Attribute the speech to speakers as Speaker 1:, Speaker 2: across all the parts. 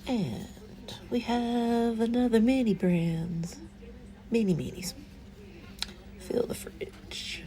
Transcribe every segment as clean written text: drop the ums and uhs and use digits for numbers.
Speaker 1: And we have another mini brands. Mini minis. Fill the fridge.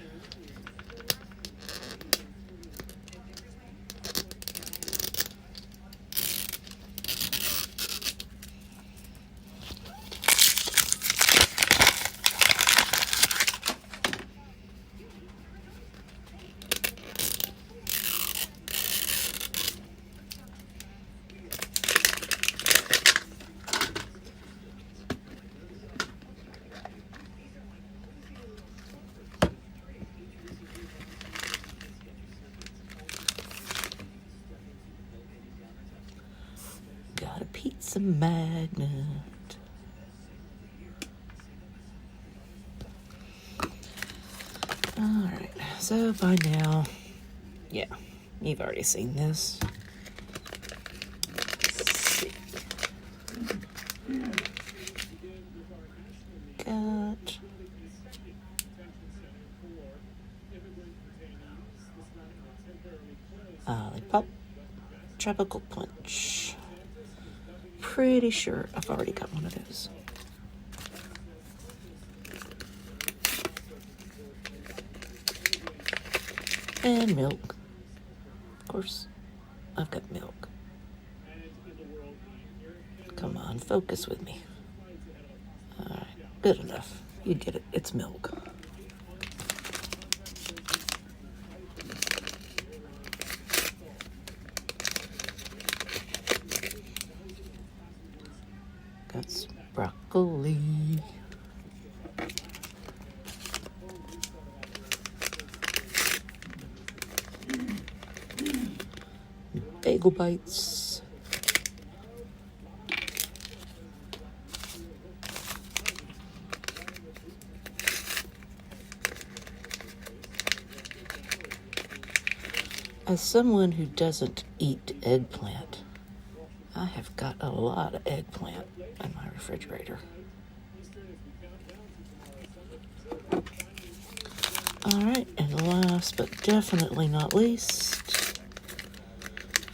Speaker 1: Got a pizza magnet. Alright, so by now, yeah, you've already seen this. Let's see. Got Lollipop, Tropical Punch. Pretty sure I've already got one of those. And milk. Of course, I've got milk. Come on, focus with me. Alright, good enough. You get it. It's milk. Got broccoli. Bagel bites. As someone who doesn't eat eggplant, I have got a lot of eggplant in my refrigerator. Alright, and last but definitely not least,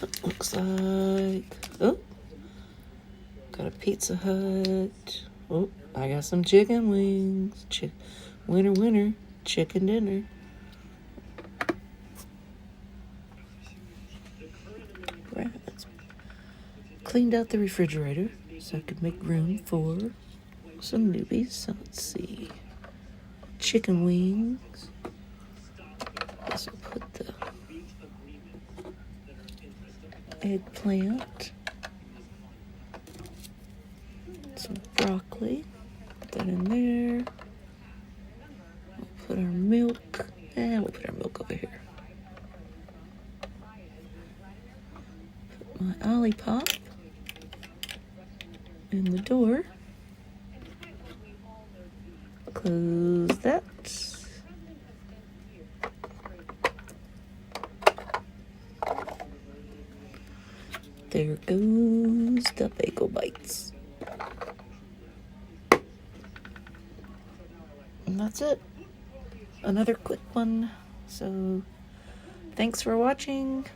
Speaker 1: it looks like, oh, got a Pizza Hut. Oh, I got some chicken wings. Winner, winner, chicken dinner. Right. Cleaned out the refrigerator so I could make room for some newbies. So let's see. Chicken wings. Guess I'll put the eggplant. Some broccoli. Put that in there. We'll put our milk. And we'll put our milk over here. Put my Olipop in the door. Close that. There goes the bagel bites. And that's it. Another quick one. So, thanks for watching.